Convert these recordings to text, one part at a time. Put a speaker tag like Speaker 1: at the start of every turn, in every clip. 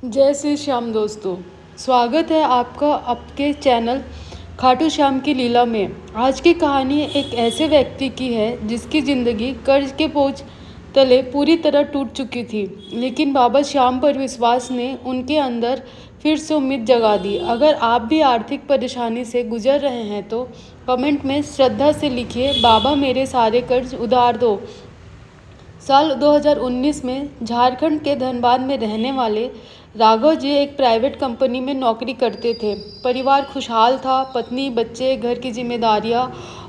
Speaker 1: जय श्री श्याम दोस्तों, स्वागत है आपका आपके चैनल खाटू श्याम की लीला में। आज की कहानी एक ऐसे व्यक्ति की है जिसकी ज़िंदगी कर्ज के बोझ तले पूरी तरह टूट चुकी थी, लेकिन बाबा श्याम पर विश्वास ने उनके अंदर फिर से उम्मीद जगा दी। अगर आप भी आर्थिक परेशानी से गुजर रहे हैं तो कमेंट में श्रद्धा से लिखिए, बाबा मेरे सारे कर्ज उधार दो। साल 2019 में झारखंड के धनबाद में रहने वाले राघव जी एक प्राइवेट कंपनी में नौकरी करते थे। परिवार खुशहाल था, पत्नी, बच्चे, घर की जिम्मेदारियां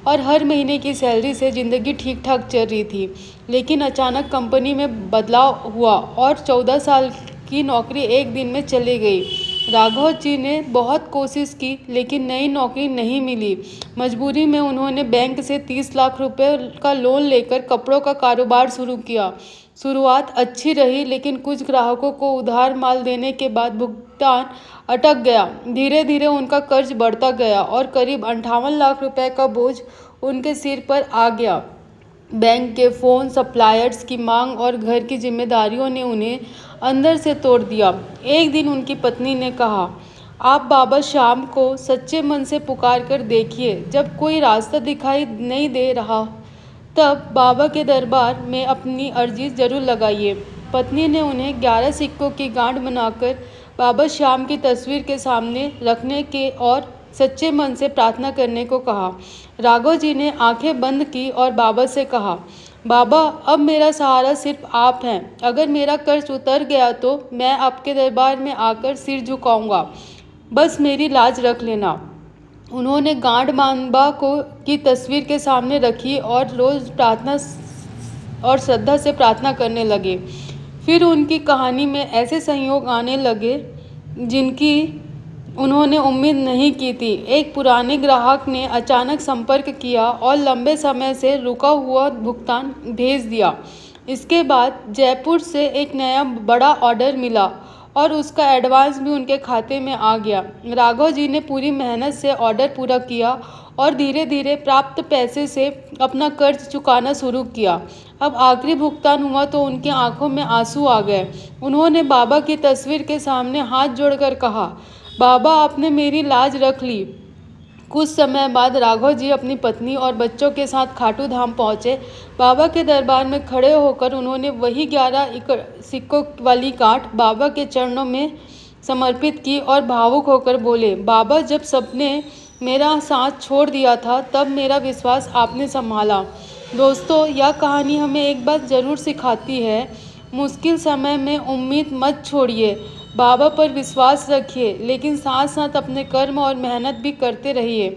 Speaker 1: और हर महीने की सैलरी से ज़िंदगी ठीक ठाक चल रही थी। लेकिन अचानक कंपनी में बदलाव हुआ और 14 साल की नौकरी एक दिन में चली गई। राघव जी ने बहुत कोशिश की लेकिन नई नौकरी नहीं मिली। मजबूरी में उन्होंने बैंक से 30 लाख रुपए का लोन लेकर कपड़ों का कारोबार शुरू किया। शुरुआत अच्छी रही, लेकिन कुछ ग्राहकों को उधार माल देने के बाद भुगतान अटक गया। धीरे धीरे उनका कर्ज बढ़ता गया और करीब 58 लाख रुपए का बोझ उनके सिर पर आ गया। बैंक के फ़ोन, सप्लायर्स की मांग और घर की जिम्मेदारियों ने उन्हें अंदर से तोड़ दिया। एक दिन उनकी पत्नी ने कहा, आप बाबा श्याम को सच्चे मन से पुकार कर देखिए। जब कोई रास्ता दिखाई नहीं दे रहा तब बाबा के दरबार में अपनी अर्जी जरूर लगाइए। पत्नी ने उन्हें 11 सिक्कों की गांठ बनाकर बाबा श्याम की तस्वीर के सामने रखने के और सच्चे मन से प्रार्थना करने को कहा। राघव जी ने आंखें बंद की और बाबा से कहा, बाबा अब मेरा सहारा सिर्फ आप हैं। अगर मेरा कर्ज उतर गया तो मैं आपके दरबार में आकर सिर झुकाऊंगा, बस मेरी लाज रख लेना। उन्होंने गांठ बाबा को की तस्वीर के सामने रखी और रोज प्रार्थना और श्रद्धा से प्रार्थना करने लगे। फिर उनकी कहानी में ऐसे संयोग आने लगे जिनकी उन्होंने उम्मीद नहीं की थी। एक पुराने ग्राहक ने अचानक संपर्क किया और लंबे समय से रुका हुआ भुगतान भेज दिया। इसके बाद जयपुर से एक नया बड़ा ऑर्डर मिला और उसका एडवांस भी उनके खाते में आ गया। राघव जी ने पूरी मेहनत से ऑर्डर पूरा किया और धीरे धीरे प्राप्त पैसे से अपना कर्ज चुकाना शुरू किया। अब आखिरी भुगतान हुआ तो उनकी आंखों में आंसू आ गए। उन्होंने बाबा की तस्वीर के सामने हाथ जोड़कर कहा, बाबा आपने मेरी लाज रख ली। कुछ समय बाद राघव जी अपनी पत्नी और बच्चों के साथ खाटू धाम पहुँचे। बाबा के दरबार में खड़े होकर उन्होंने वही 11 सिक्कों वाली गांठ बाबा के चरणों में समर्पित की और भावुक होकर बोले, बाबा जब सबने मेरा साथ छोड़ दिया था तब मेरा विश्वास आपने संभाला। दोस्तों, यह कहानी हमें एक बात ज़रूर सिखाती है, मुश्किल समय में उम्मीद मत छोड़िए। बाबा पर विश्वास रखिए, लेकिन साथ साथ अपने कर्म और मेहनत भी करते रहिए,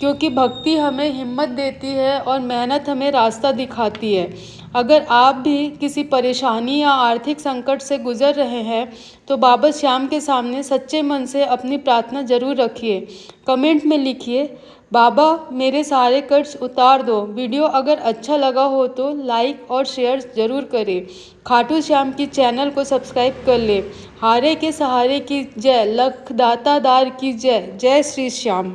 Speaker 1: क्योंकि भक्ति हमें हिम्मत देती है और मेहनत हमें रास्ता दिखाती है। अगर आप भी किसी परेशानी या आर्थिक संकट से गुजर रहे हैं तो बाबा श्याम के सामने सच्चे मन से अपनी प्रार्थना जरूर रखिए। कमेंट में लिखिए, बाबा मेरे सारे कर्ज उतार दो। वीडियो अगर अच्छा लगा हो तो लाइक और शेयर जरूर करें। खाटू श्याम की चैनल को सब्सक्राइब कर ले। हारे के सहारे की जय, लख दाता दार की जय। जय श्री श्याम।